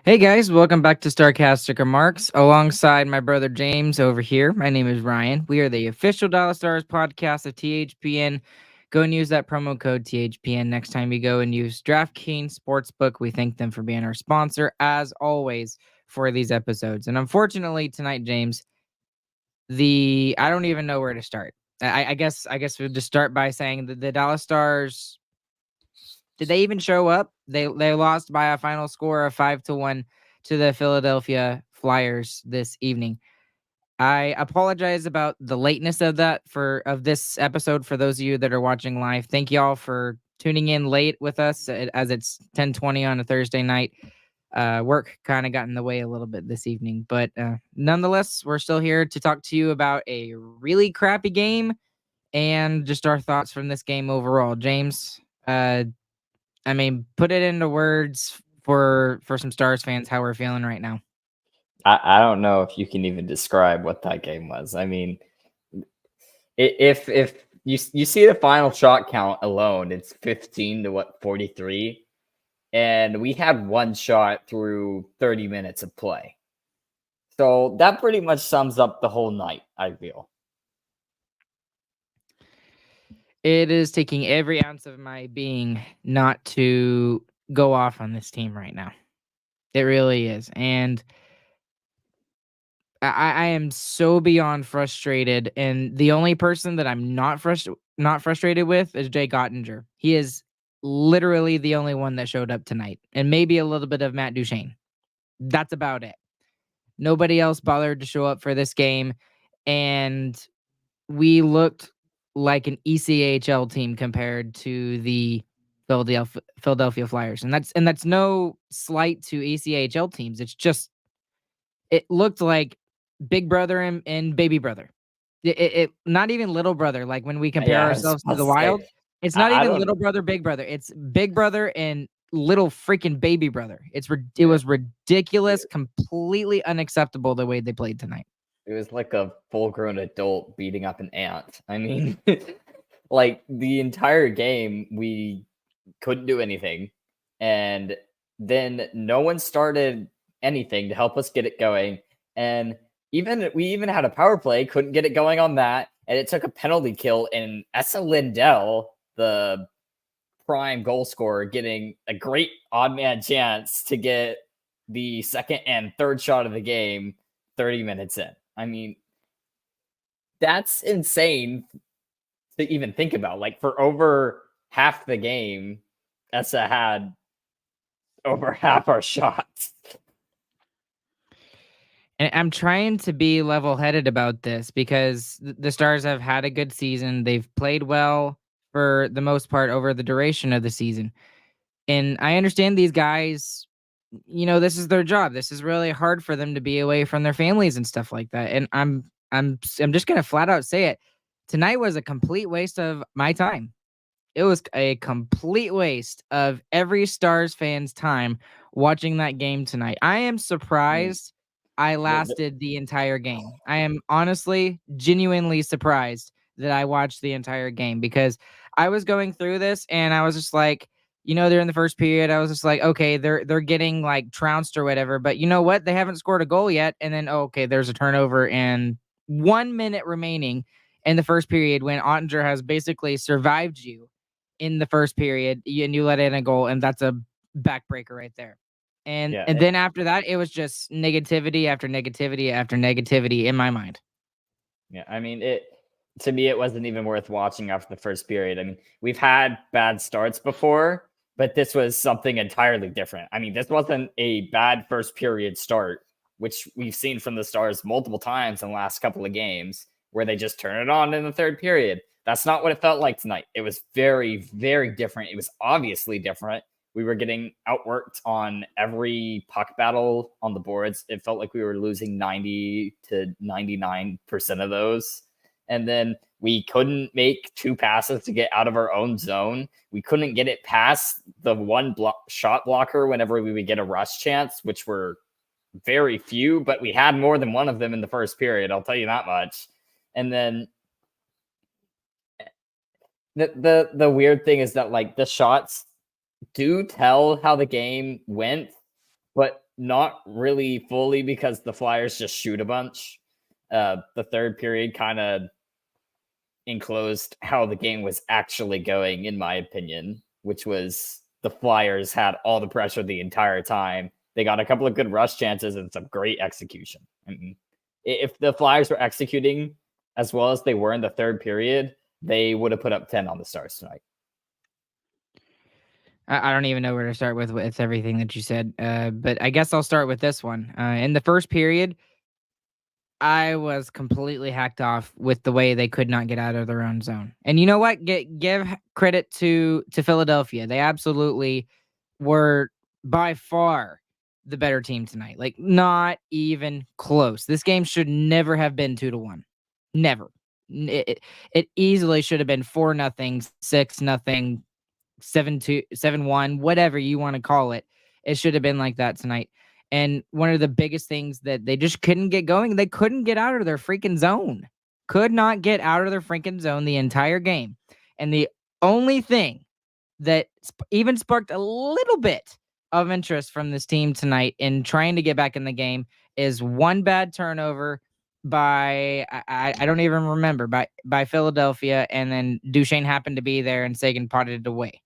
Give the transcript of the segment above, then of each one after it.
Hey guys, welcome back to Starcastic Remarks. Alongside my brother James over here, my name is Ryan. We are the official Dallas Stars podcast of THPN. Go and use that promo code THPN next time you go and use DraftKings Sportsbook. We thank them for being our sponsor, as always, for these episodes. And unfortunately, tonight, James, I don't even know where to start. I guess we'll just start by saying that the Dallas Stars, did they even show up? They lost by a final score of 5-1 to the Philadelphia Flyers this evening. I apologize about the lateness of this episode for those of you that are watching live. Thank y'all for tuning in late with us as it's 10:20 on a Thursday night. Work kind of got in the way a little bit this evening, but nonetheless, we're still here to talk to you about a really crappy game and just our thoughts from this game overall. James, put it into words for some Stars fans how we're feeling right now. I don't know if you can even describe what that game was. I mean, if you see the final shot count alone, it's 15 to 43, and we had one shot through 30 minutes of play. So that pretty much sums up the whole night, I feel. It is taking every ounce of my being not to go off on this team right now. It really is. And I am so beyond frustrated. And the only person that I'm not frustrated with is Jake Ottinger. He is literally the only one that showed up tonight. And maybe a little bit of Matt Duchene. That's about it. Nobody else bothered to show up for this game. And we looked like an ECHL team compared to the Philadelphia Flyers. And that's no slight to ECHL teams. It's just it looked like Big Brother and Baby Brother. It not even Little Brother, like when we compare ourselves to the Wild. It's not even Little Brother, Big Brother. It's Big Brother and little freaking Baby Brother. It was ridiculous, completely unacceptable the way they played tonight. It was like a full-grown adult beating up an ant. I mean, like the entire game, we couldn't do anything. And then no one started anything to help us get it going. And we even had a power play, couldn't get it going on that. And it took a penalty kill, and Esa Lindell, the prime goal scorer, getting a great odd man chance to get the second and third shot of the game 30 minutes in. I mean, that's insane to even think about. Like, for over half the game, Esa had over half our shots. And I'm trying to be level-headed about this because the Stars have had a good season. They've played well for the most part over the duration of the season. And I understand these guys, this is their job. This is really hard for them to be away from their families and stuff like that. And I'm just going to flat out say it. Tonight was a complete waste of my time. It was a complete waste of every Stars fan's time watching that game tonight. I am surprised I lasted the entire game. I am honestly, genuinely surprised that I watched the entire game because I was going through this and I was just like, they're in the first period. I was just like, okay, they're getting like trounced or whatever, but you know what? They haven't scored a goal yet. And then, okay, there's a turnover and 1 minute remaining in the first period when Ottinger has basically survived you in the first period and you let in a goal, and that's a backbreaker right there. And then after that, it was just negativity after negativity after negativity in my mind. Yeah, I mean, to me, it wasn't even worth watching after the first period. I mean, we've had bad starts before, but this was something entirely different. I mean, this wasn't a bad first period start, which we've seen from the Stars multiple times in the last couple of games, where they just turn it on in the third period. That's not what it felt like tonight. It was very, very different. It was obviously different. We were getting outworked on every puck battle on the boards. It felt like we were losing 90 to 99% of those. And then we couldn't make two passes to get out of our own zone. We couldn't get it past the one shot blocker whenever we would get a rush chance, which were very few, but we had more than one of them in the first period. I'll tell you that much. And then the weird thing is that, like, the shots do tell how the game went, but not really fully because the Flyers just shoot a bunch. The third period kind of enclosed how the game was actually going, in my opinion, which was the Flyers had all the pressure the entire time. They got a couple of good rush chances and some great execution. I mean, if the Flyers were executing as well as they were in the third period, they would have put up 10 on the Stars tonight. I don't even know where to start with everything that you said, but I guess I'll start with this one. In the first period, I was completely hacked off with the way they could not get out of their own zone. And you know what? Give credit to Philadelphia. They absolutely were by far the better team tonight. Like, not even close. This game should never have been 2-1. Never. It easily should have been 4-0, 6-0, 7-2, 7-1, whatever you want to call it. It should have been like that tonight. And one of the biggest things that they just couldn't get going, they couldn't get out of their freaking zone. Could not get out of their freaking zone the entire game. And the only thing that even sparked a little bit of interest from this team tonight in trying to get back in the game is one bad turnover by I don't even remember by Philadelphia, and then Duchesne happened to be there and Sagan potted it away.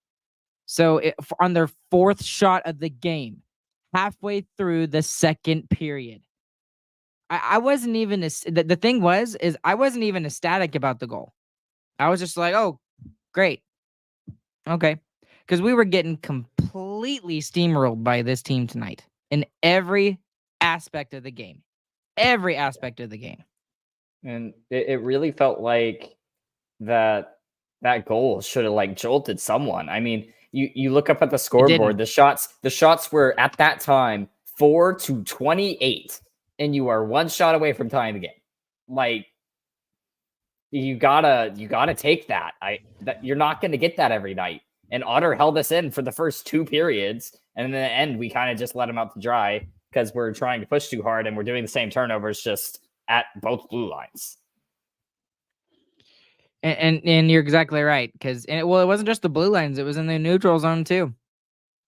So on their fourth shot of the game, halfway through the second period, I wasn't even the thing is I wasn't even ecstatic about the goal. I was just like, oh, great, okay, because we were getting completely steamrolled by this team tonight in every aspect of the game. Every aspect of the game. And it really felt like that goal should have like jolted someone. I mean, you look up at the scoreboard, the shots were at that time 4-28, and you are one shot away from tying the game. Like, you gotta take that. You're not gonna get that every night. And Otter held us in for the first two periods, and in the end, we kind of just let them out to dry because we're trying to push too hard and we're doing the same turnovers just at both blue lines. And you're exactly right, because it wasn't just the blue lines, it was in the neutral zone too.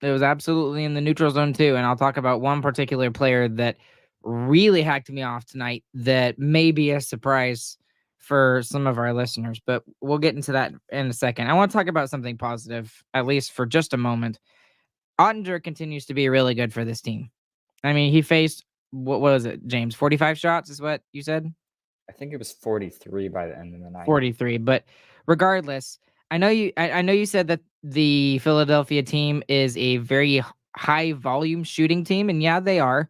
It was absolutely in the neutral zone too. And I'll talk about one particular player that really hacked me off tonight that may be a surprise for some of our listeners, but we'll get into that in a second. I want to talk about something positive, at least for just a moment. Ottinger continues to be really good for this team. I mean, he faced, what was it, James? 45 shots is what you said? I think it was 43 by the end of the night. 43, but regardless, I know you said that the Philadelphia team is a very high volume shooting team, and yeah, they are.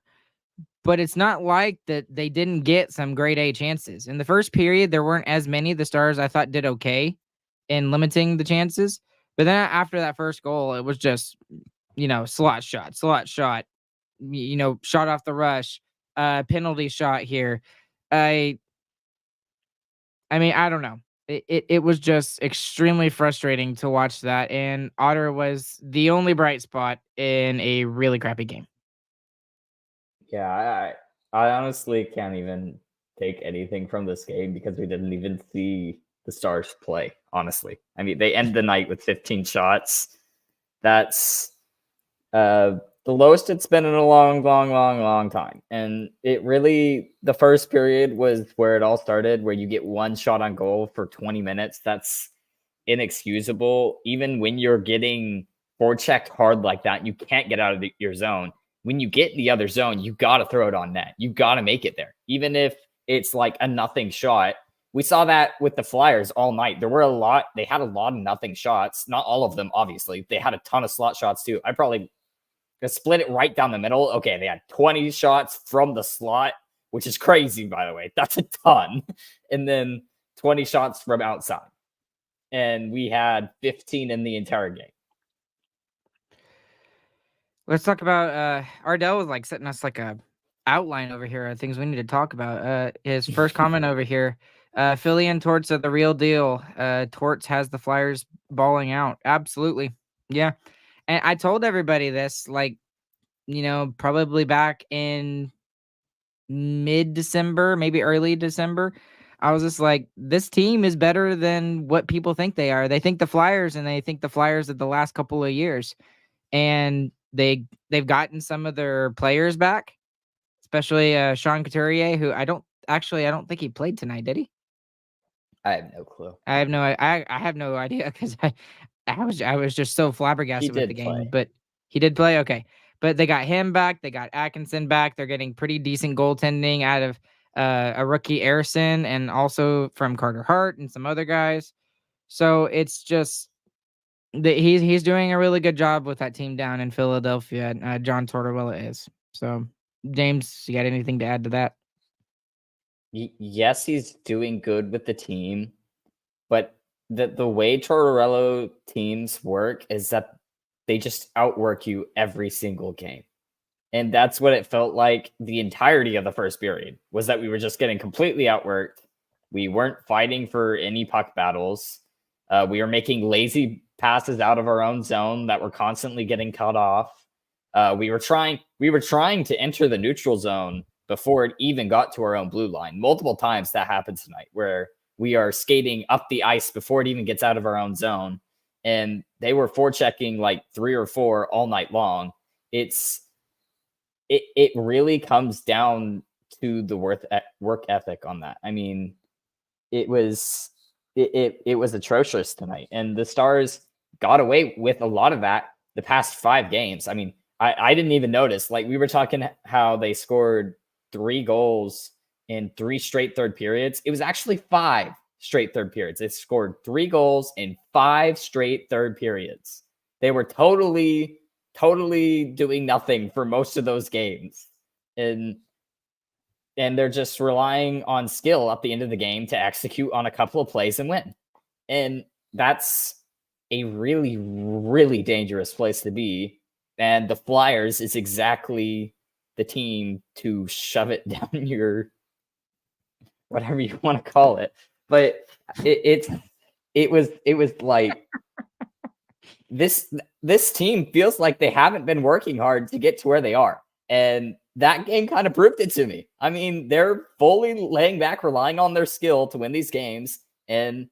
But it's not like that they didn't get some grade A chances. In the first period, there weren't as many. The Stars, I thought, did okay in limiting the chances. But then after that first goal, it was just, slot shot, shot off the rush, penalty shot here. I mean, I don't know. It was just extremely frustrating to watch that, and Otter was the only bright spot in a really crappy game. Yeah, I honestly can't even take anything from this game because we didn't even see the Stars play, honestly. I mean, they end the night with 15 shots. That's the lowest it's been in a long time. And it really, the first period was where it all started, where you get one shot on goal for 20 minutes. That's inexcusable. Even when you're getting forechecked hard like that, you can't get out of your zone. When you get in the other zone, you got to throw it on net. You got to make it there. Even if it's like a nothing shot. We saw that with the Flyers all night. They had a lot of nothing shots. Not all of them, obviously. They had a ton of slot shots too. I probably split it right down the middle. Okay, they had 20 shots from the slot, which is crazy, by the way. That's a ton. And then 20 shots from outside. And we had 15 in the entire game. Let's talk about Ardell was like setting us like a outline over here of things we need to talk about. His first comment over here. Philly and Torts are the real deal. Torts has the Flyers balling out. Absolutely. Yeah. And I told everybody this, like, probably back in mid-December, maybe early December. I was just like, this team is better than what people think they are. They think the Flyers, and they think the Flyers of the last couple of years. And they've gotten some of their players back, especially Sean Couturier, who I don't think he played tonight, did he? I have no clue. I have no idea because I was just so flabbergasted with the game, play. but he did play. Okay, but they got him back. They got Atkinson back. They're getting pretty decent goaltending out of a rookie Arison and also from Carter Hart and some other guys. So it's just he's doing a really good job with that team down in Philadelphia. John Tortorella is. So James, you got anything to add to that? Yes, he's doing good with the team, but the way Tortorella teams work is that they just outwork you every single game. And that's what it felt like the entirety of the first period, was that we were just getting completely outworked. We weren't fighting for any puck battles. We were making lazy passes out of our own zone that were constantly getting cut off. We were trying to enter the neutral zone before it even got to our own blue line. Multiple times that happened tonight, where we are skating up the ice before it even gets out of our own zone. And they were forechecking like 3 or 4 all night long. It really comes down to the work ethic on that. I mean, it was atrocious tonight, and the Stars got away with a lot of that the past 5 games. I mean, I didn't even notice. Like, we were talking how they scored 3 goals in 3 straight third periods. It was actually 5 straight third periods. They scored 3 goals in 5 straight third periods. They were totally doing nothing for most of those games. And they're just relying on skill at the end of the game to execute on a couple of plays and win. And that's a really, really dangerous place to be. And the Flyers is exactly the team to shove it down your, whatever you want to call it. But it was like, this team feels like they haven't been working hard to get to where they are. And that game kind of proved it to me. I mean, they're fully laying back, relying on their skill to win these games. And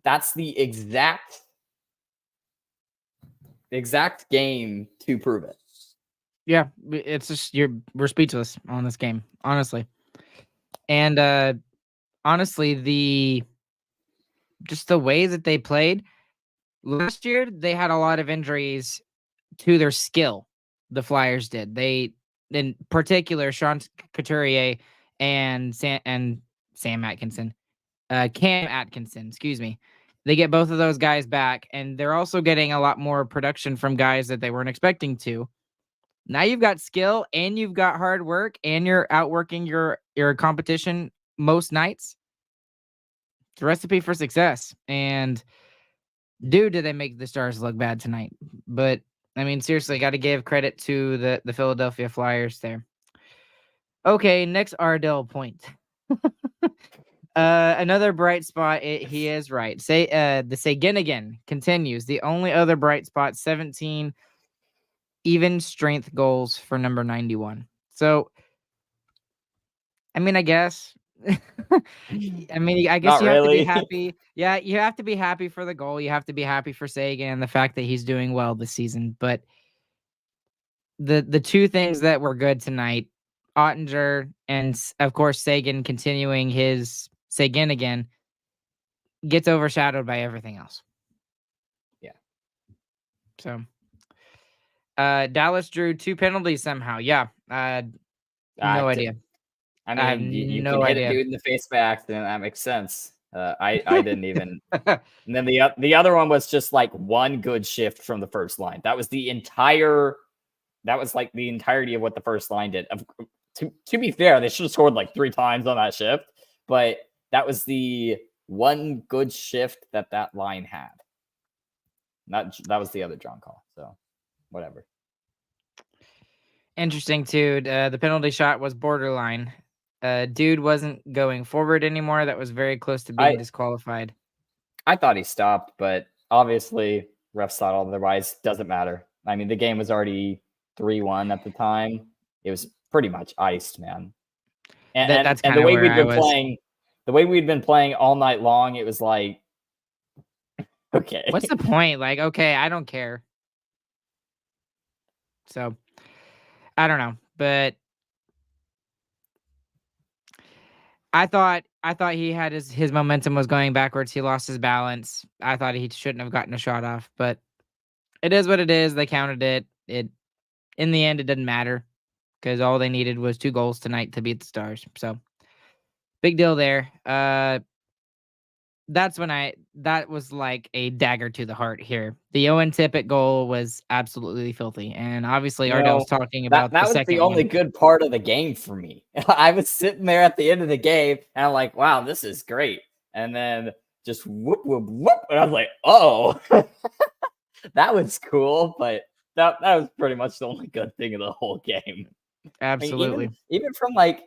that's the exact game to prove it. Yeah, it's just we're speechless on this game, honestly. And honestly, the way that they played last year, they had a lot of injuries to their skill. The Flyers did. They, in particular, Sean Couturier and Sam Atkinson, Cam Atkinson, excuse me. They get both of those guys back, and they're also getting a lot more production from guys that they weren't expecting to. Now you've got skill and you've got hard work and you're outworking your competition most nights. It's a recipe for success. And did they make the Stars look bad tonight? But I mean, seriously, got to give credit to the Philadelphia Flyers there. Okay, next Ardell Point. Another bright spot. He is right. The Seguin continues. The only other bright spot, 17 even strength goals for number 91. So, I mean, I guess. I mean, I guess Not you have to be really. happy. Yeah, you have to be happy for the goal. You have to be happy for Seguin and the fact that he's doing well this season. But the two things that were good tonight, Ottinger and of course Seguin continuing his Seguin again, gets overshadowed by everything else. Yeah. So Dallas drew 2 penalties somehow. Yeah. No idea. I mean, I have you no can hit idea. a dude in the face by accident. That makes sense. I didn't even. And then the other one was just like one good shift from the first line. That was like the entirety of what the first line did. To be fair, they should have scored like 3 times on that shift, but that was the one good shift that line had. That was the other drawn call. So whatever. Interesting too. The penalty shot was borderline. Dude wasn't going forward anymore. That was very close to being disqualified. I thought he stopped, but obviously refs thought otherwise. Doesn't matter. I mean, the game was already 3-1 at the time. It was pretty much iced, man. And that's the way we'd been playing all night long, it was like, okay. What's the point? Like, okay, I don't care. So I don't know, but I thought he had his momentum was going backwards. He lost his balance. I thought he shouldn't have gotten a shot off, but it is what it is. They counted it. It in the end it didn't matter because all they needed was 2 goals tonight to beat the Stars. So big deal there. That was like a dagger to the heart here. The Owen Tippett goal was absolutely filthy, and obviously You Ardell's know, talking that about the that was the second only one. good part of the game for me. I was sitting there at the end of the game, and I'm like, "Wow, this is great." And then just whoop whoop whoop, and I was like, "Oh, that was cool." But that was pretty much the only good thing of the whole game. I mean, even Absolutely. even from like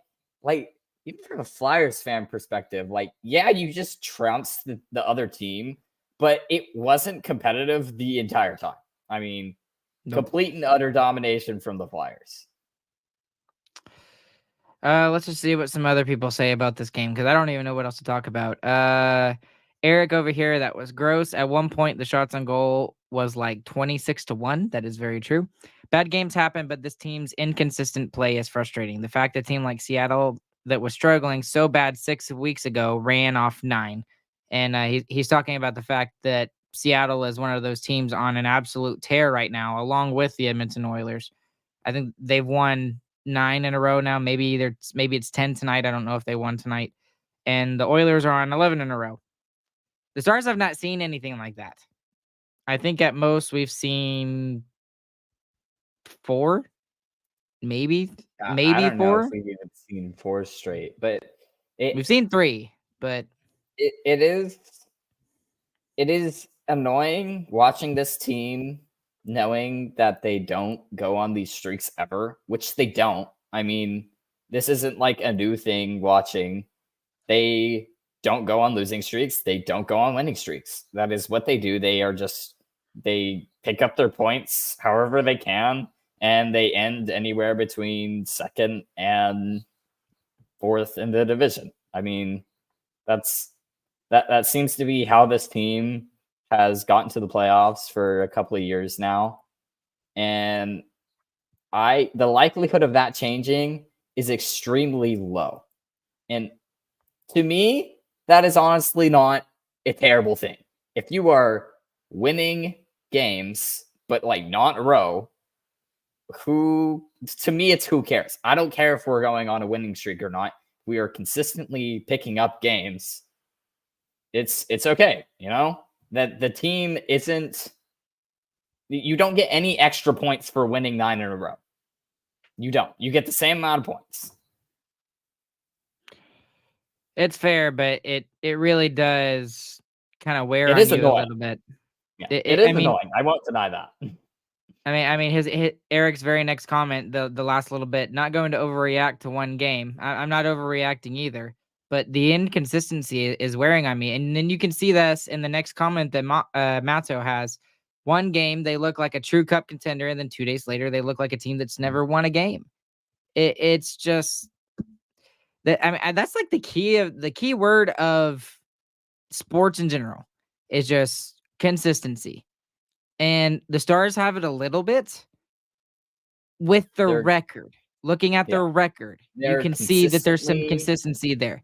even from a Flyers fan perspective, like yeah, you just trounced the other team, but it wasn't competitive the entire time. I mean, Nope. complete and utter domination from the Flyers. Let's just see what some other people say about this game because I don't even know what else to talk about. Eric over here, that was gross. At one point, the shots on goal was like 26-1. That is very true. Bad games happen, but this team's inconsistent play is frustrating. The fact that a team like Seattle that was struggling so bad 6 weeks ago ran off 9. And he's talking about the fact that Seattle is one of those teams on an absolute tear right now, along with the Edmonton Oilers. I think they've won 9 in a row now. Maybe it's 10 tonight. I don't know if they won tonight. And the Oilers are on 11 in a row. The Stars have not seen anything like that. I think at most we've seen 4, maybe I maybe don't know if 4. we've even seen 4 straight, but it We've seen 3, but it is annoying watching this team knowing that they don't go on these streaks ever, which they don't. I mean, this isn't like a new thing watching. They don't go on losing streaks, they don't go on winning streaks. That is what they do. They pick up their points however they can, and they end anywhere between second and fourth in the division. I mean, that's that seems to be how this team has gotten to the playoffs for a couple of years now. And the likelihood of that changing is extremely low. And to me, that is honestly not a terrible thing. If you are winning games, but like not in a row, who to me it's who cares. I don't care if we're going on a winning streak or not. We are consistently picking up games. It's okay, you know? That the team isn't you don't get any extra points for winning 9 in a row. You don't. You get the same amount of points. it's fair, but it really does kind of wear It on is you a annoying. little bit. Yeah, It, it it, is I mean, annoying. I won't deny that. his Eric's very next comment, the last little bit, not going to overreact to one game. I'm not overreacting either, but the inconsistency is wearing on me. And then you can see this in the next comment that Matto has. One game they look like a true cup contender, and then 2 days later they look like a team that's never won a game. It's just that I mean that's like the key word of sports in general is just consistency. And the Stars have it a little bit with their They're record. Looking at yeah, their record, you they're can see that there's some consistently consistency there.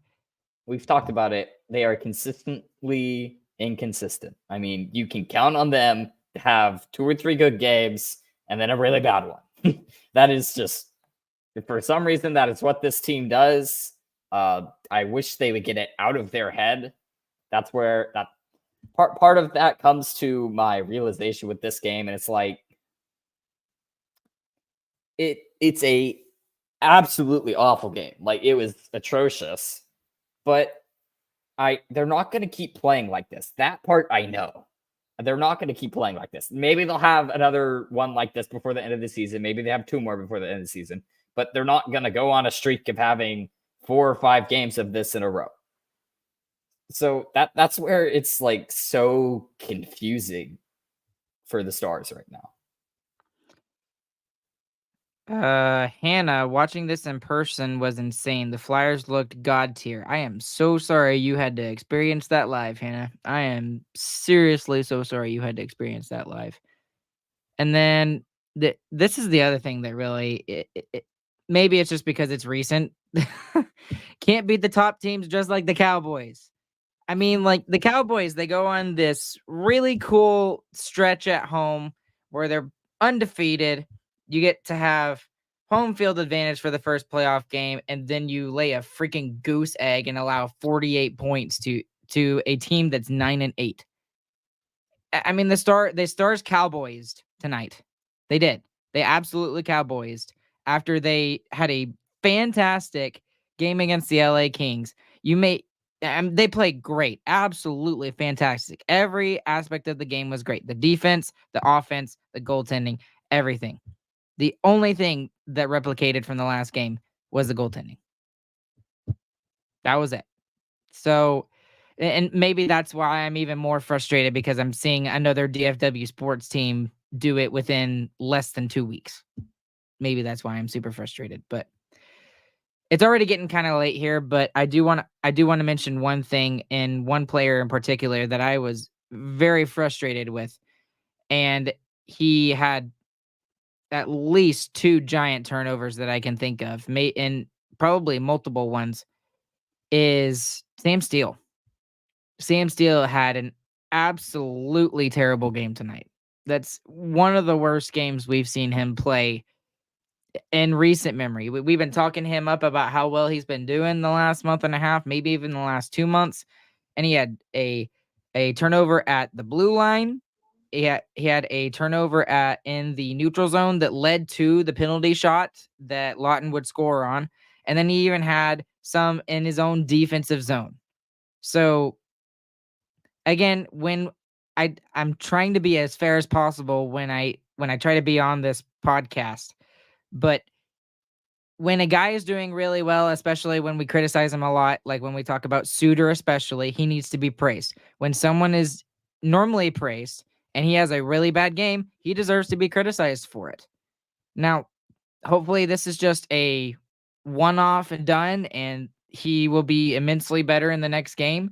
we've talked about it. They are consistently inconsistent. I mean, you can count on them to have 2 or 3 good games and then a really bad one. That is just for some reason that is what this team does. I wish they would get it out of their head. That's where that part of that comes to my realization with this game, and it's like it's a absolutely awful game. Like it was atrocious, but they're not going to keep playing like this. That part I know. They're not going to keep playing like this. Maybe they'll have another one like this before the end of the season. Maybe they have 2 more before the end of the season, but they're not going to go on a streak of having 4 or 5 games of this in a row. So that's where it's like so confusing for the Stars right now. Hannah, watching this in person was insane. The Flyers looked god tier. I am so sorry you had to experience that live, Hannah. I am seriously so sorry you had to experience that live. And then this is the other thing that really maybe it's just because it's recent. Can't beat the top teams just like the Cowboys. I mean, like the Cowboys, they go on this really cool stretch at home where they're undefeated. You get to have home field advantage for the first playoff game, and then you lay a freaking goose egg and allow 48 points to a team that's 9-8. I mean, the Stars Cowboys tonight. They did. They absolutely Cowboys after they had a fantastic game against the LA Kings. They played great. Absolutely fantastic. Every aspect of the game was great. The defense, the offense, the goaltending, everything. The only thing that replicated from the last game was the goaltending. That was it. So, and maybe that's why I'm even more frustrated because I'm seeing another DFW sports team do it within less than 2 weeks. Maybe that's why I'm super frustrated, but it's already getting kind of late here, but I do want to mention one thing and one player in particular that I was very frustrated with, and he had at least 2 giant turnovers that I can think of, and probably multiple ones, is Sam Steele. Sam Steele had an absolutely terrible game tonight. That's one of the worst games we've seen him play in recent memory. We've been talking him up about how well he's been doing the last month and a half, maybe even the last 2 months. And he had a turnover at the blue line. He had a turnover in the neutral zone that led to the penalty shot that Lawton would score on. And then he even had some in his own defensive zone. So again, when I'm trying to be as fair as possible when I try to be on this podcast, but when a guy is doing really well, especially when we criticize him a lot, like when we talk about Suter especially, he needs to be praised. When someone is normally praised and he has a really bad game, he deserves to be criticized for it. Now, hopefully this is just a one-off and done, and he will be immensely better in the next game.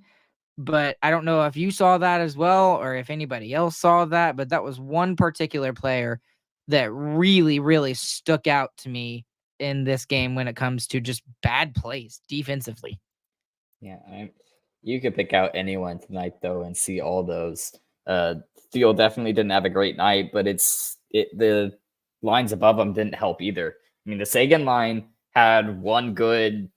But I don't know if you saw that as well or if anybody else saw that, but that was one particular player that really, really stuck out to me in this game when it comes to just bad plays defensively. Yeah, you could pick out anyone tonight though and see all those. Steele definitely didn't have a great night, but the lines above him didn't help either. I mean, the Sagan line had one good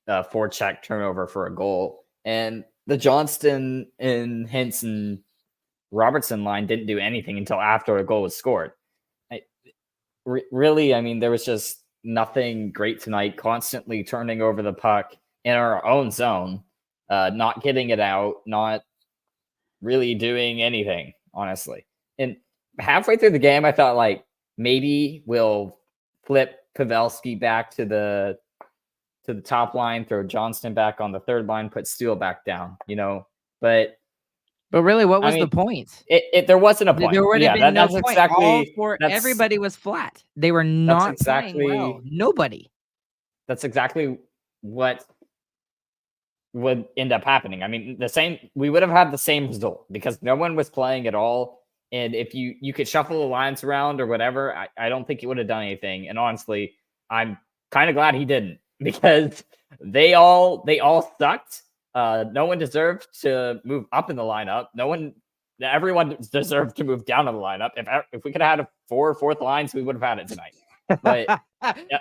forecheck turnover for a goal, and the Johnston and Hintz and Robertson line didn't do anything until after a goal was scored. Really, I mean, there was just nothing great tonight. Constantly turning over the puck in our own zone, not getting it out, not really doing anything, honestly. And halfway through the game, I thought like maybe we'll flip Pavelski back to the top line, throw Johnston back on the third line, put Steele back down, but really, what was the point? There wasn't a point. There would have been no point. Exactly, everybody was flat. They were not playing well. Nobody. That's exactly what would end up happening. I mean, we would have had the same result because no one was playing at all. And if you could shuffle the lines around or whatever, I don't think it would have done anything. And honestly, I'm kind of glad he didn't because they all sucked. No one deserved to move up in the lineup. Everyone deserved to move down in the lineup. If we could have had 4 fourth lines, we would have had it tonight. But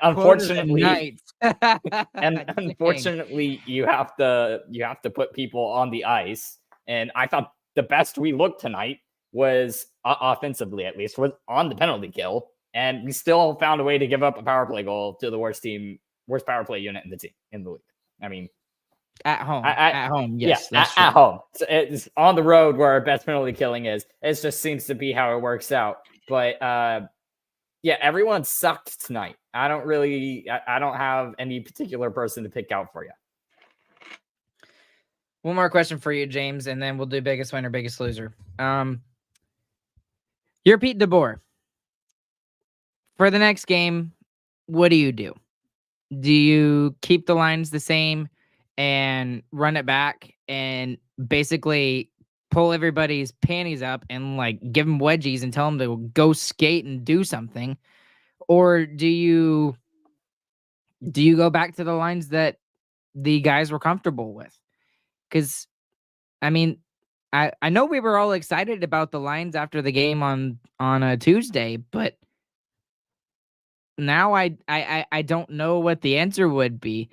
unfortunately, unfortunately, you have to put people on the ice. And I thought the best we looked tonight was offensively, at least, was on the penalty kill, and we still found a way to give up a power play goal to the worst power play unit in the league. I mean, at home, yes, at home. So it's on the road where our best penalty killing is. It just seems to be how it works out. But yeah, everyone sucked tonight. I don't have any particular person to pick out for you. One more question for you, James, and then we'll do biggest winner, biggest loser. You're Pete DeBoer. For the next game, what do you do? Do you keep the lines the same and run it back and basically pull everybody's panties up and like give them wedgies and tell them to go skate and do something? Or do you go back to the lines that the guys were comfortable with? Because I mean, I know we were all excited about the lines after the game on a Tuesday, but now I don't know what the answer would be.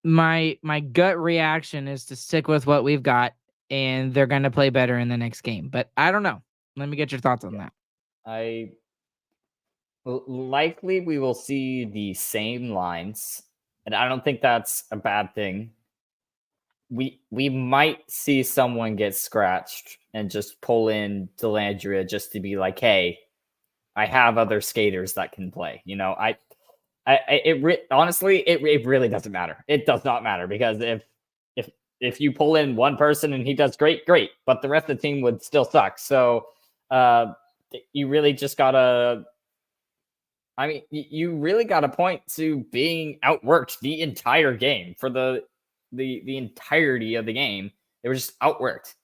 My gut reaction is to stick with what we've got, and they're going to play better in the next game. But I don't know. Let me get your thoughts on that. Likely we will see the same lines, and I don't think that's a bad thing. We might see someone get scratched and just pull in Delandria just to be like, hey, I have other skaters that can play. Honestly, it really doesn't matter. It does not matter, because if you pull in one person and he does great, but the rest of the team would still suck. So you really just gotta. I mean, you really got to point to being outworked the entire game for the entirety of the game. They were just outworked.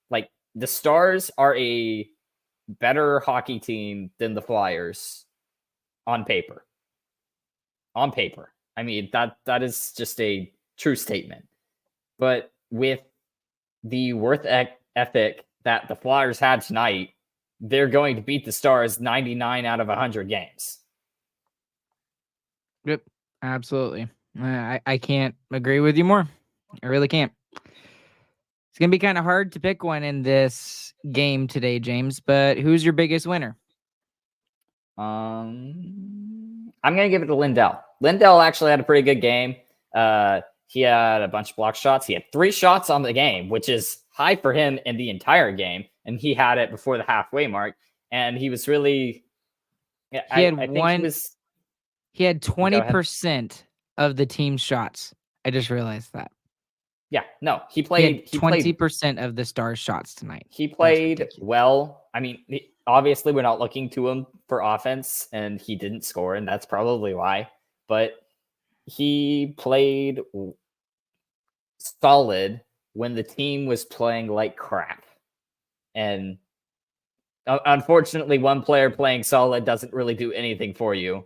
Like, the Stars are a better hockey team than the Flyers on paper. On paper. I mean, that is just a true statement. But with the worth ethic that the Flyers had tonight, they're going to beat the Stars 99 out of 100 games. Yep, absolutely. I can't agree with you more. I really can't. It's going to be kind of hard to pick one in this game today, James, but who's your biggest winner? I'm going to give it to Lindell. Lindell actually had a pretty good game. He had a bunch of block shots. He had 3 shots on the game, which is high for him in the entire game, and he had it before the halfway mark, and he was really... He had 20% of the team's shots. I just realized that. Yeah, no, he played 20% of the Stars' shots tonight. He played well. I mean, obviously, we're not looking to him for offense, and he didn't score, and that's probably why. But he played solid when the team was playing like crap. And unfortunately, one player playing solid doesn't really do anything for you.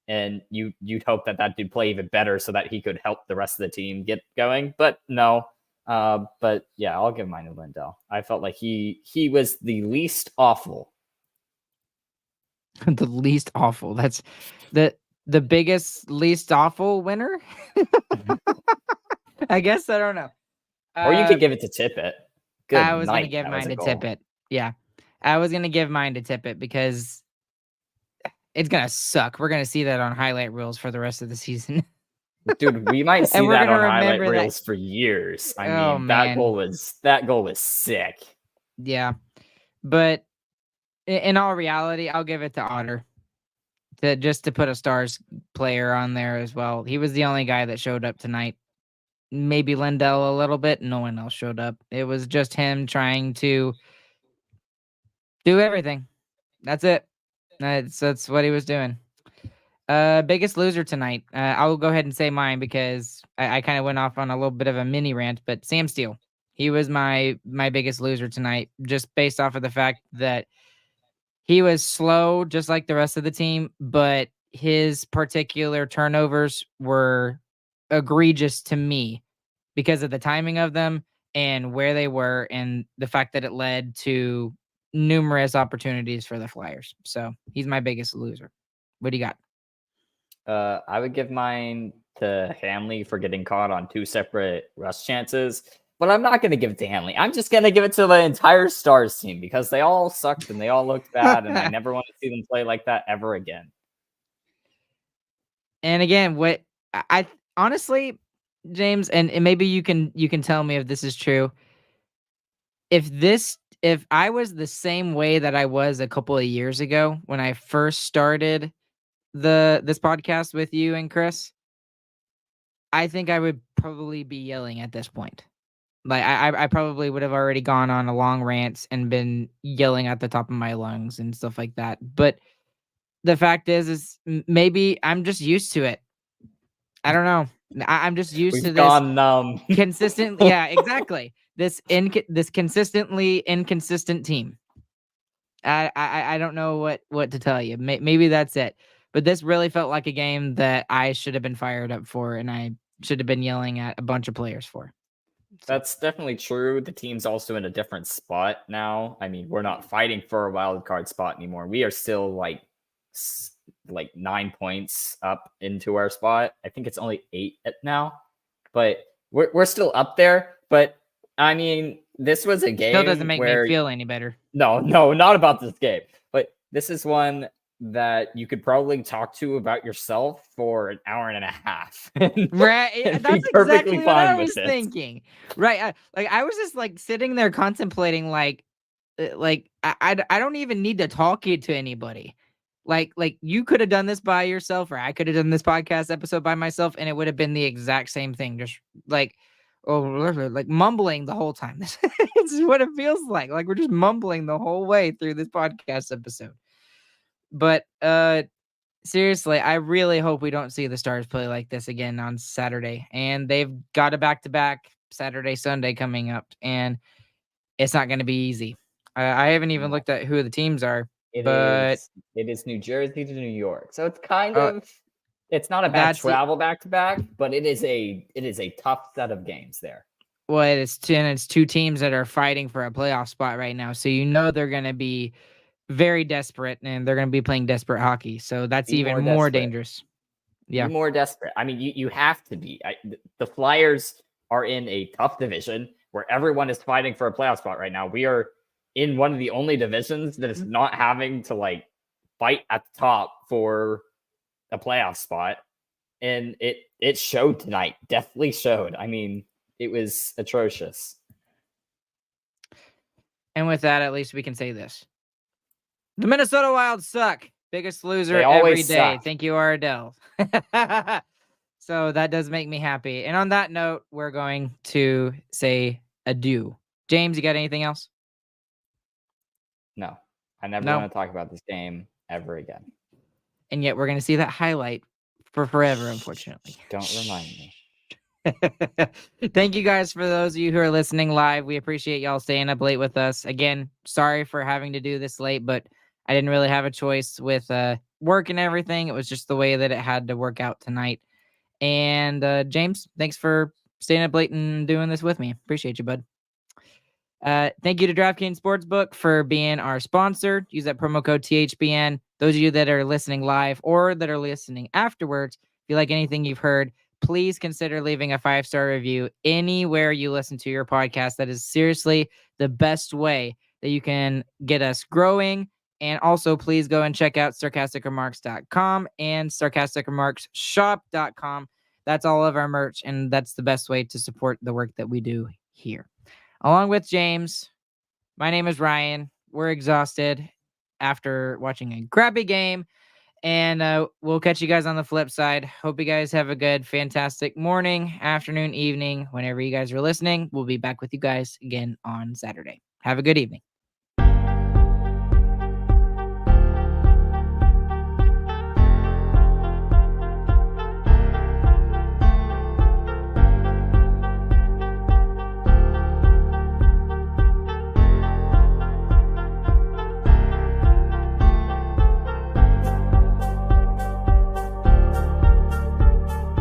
And you'd hope that dude play even better so that he could help the rest of the team get going. But no. But yeah, I'll give mine to Lindell. I felt like he was the least awful. The least awful. That's the biggest least awful winner. I guess, I don't know. Or you could give it to Tippett. I was going to give mine to Tippett. Yeah. I was going to give mine to Tippett because it's going to suck. We're going to see that on highlight reels for the rest of the season. Dude, we might see that on highlight reels for years. I mean, that goal was sick. Yeah. But in all reality, I'll give it to Otter. Just to put a Stars player on there as well. He was the only guy that showed up tonight. Maybe Lindell a little bit. No one else showed up. It was just him trying to do everything. That's it. That's what he was doing. Biggest loser tonight. I'll go ahead and say mine because I kind of went off on a little bit of a mini rant, but Sam Steele. He was my biggest loser tonight, just based off of the fact that he was slow, just like the rest of the team, but his particular turnovers were egregious to me because of the timing of them and where they were and the fact that it led to numerous opportunities for the Flyers. So he's my biggest loser. What do you got? I would give mine to Hanley for getting caught on 2 separate rush chances, but I'm not going to give it to Hanley. I'm just going to give it to the entire Stars team because they all sucked and they all looked bad, and I never want to see them play like that ever again. And again, what I honestly, James, and maybe you can tell me if this is true. If I was the same way that I was a couple of years ago when I first started this podcast with you and Chris, I think I would probably be yelling at this point. Like I probably would have already gone on a long rant and been yelling at the top of my lungs and stuff like that. But the fact is maybe I'm just used to it. I don't know. I'm just used to this gone numb. consistently. Yeah, exactly. this consistently inconsistent team. I don't know what to tell you. Maybe that's it. But this really felt like a game that I should have been fired up for, and I should have been yelling at a bunch of players for. So. That's definitely true. The team's also in a different spot now. I mean, we're not fighting for a wild card spot anymore. We are still like 9 points up into our spot. I think it's only 8 now, but we're still up there. But I mean, this was a game. Still doesn't make me feel any better. No, not about this game. But this is one that you could probably talk to about yourself for an hour and a half. Right. That's exactly what I was thinking. Right. I was just like sitting there contemplating like I don't even need to talk it to anybody. Like you could have done this by yourself, or I could have done this podcast episode by myself, and it would have been the exact same thing. Just like mumbling the whole time. This is what it feels like. Like we're just mumbling the whole way through this podcast episode. But seriously, I really hope we don't see the Stars play like this again on Saturday. And they've got a back-to-back Saturday, Sunday coming up, and it's not going to be easy. I haven't even looked at who the teams are. It is New Jersey to New York, so it's kind of it's not a bad travel back-to-back, but it is a tough set of games there. Well, it's two teams that are fighting for a playoff spot right now, so you know they're going to be very desperate, and they're going to be playing desperate hockey. So that's even more dangerous. Yeah, more desperate. I mean, you have to be. The Flyers are in a tough division where everyone is fighting for a playoff spot right now. We are in one of the only divisions that is not having to like fight at the top for a playoff spot, and it showed tonight. Definitely showed. I mean, it was atrocious. And with that, at least we can say this. The Minnesota Wild suck. Biggest loser every day. Suck. Thank you, Ardell. So that does make me happy. And on that note, we're going to say adieu. James, you got anything else? No. I never want to talk about this game ever again. And yet we're going to see that highlight for forever, unfortunately. Don't remind me. Thank you guys for those of you who are listening live. We appreciate y'all staying up late with us. Again, sorry for having to do this late, but I didn't really have a choice with work and everything. It was just the way that it had to work out tonight. And James, thanks for staying up late and doing this with me. Appreciate you, bud. Thank you to DraftKings Sportsbook for being our sponsor. Use that promo code THPN. Those of you that are listening live or that are listening afterwards, if you like anything you've heard, please consider leaving a 5-star review anywhere you listen to your podcast. That is seriously the best way that you can get us growing. And also, please go and check out sarcasticremarks.com and sarcasticremarksshop.com. That's all of our merch, and that's the best way to support the work that we do here. Along with James, my name is Ryan. We're exhausted after watching a crappy game, and we'll catch you guys on the flip side. Hope you guys have a good, fantastic morning, afternoon, evening, whenever you guys are listening. We'll be back with you guys again on Saturday. Have a good evening.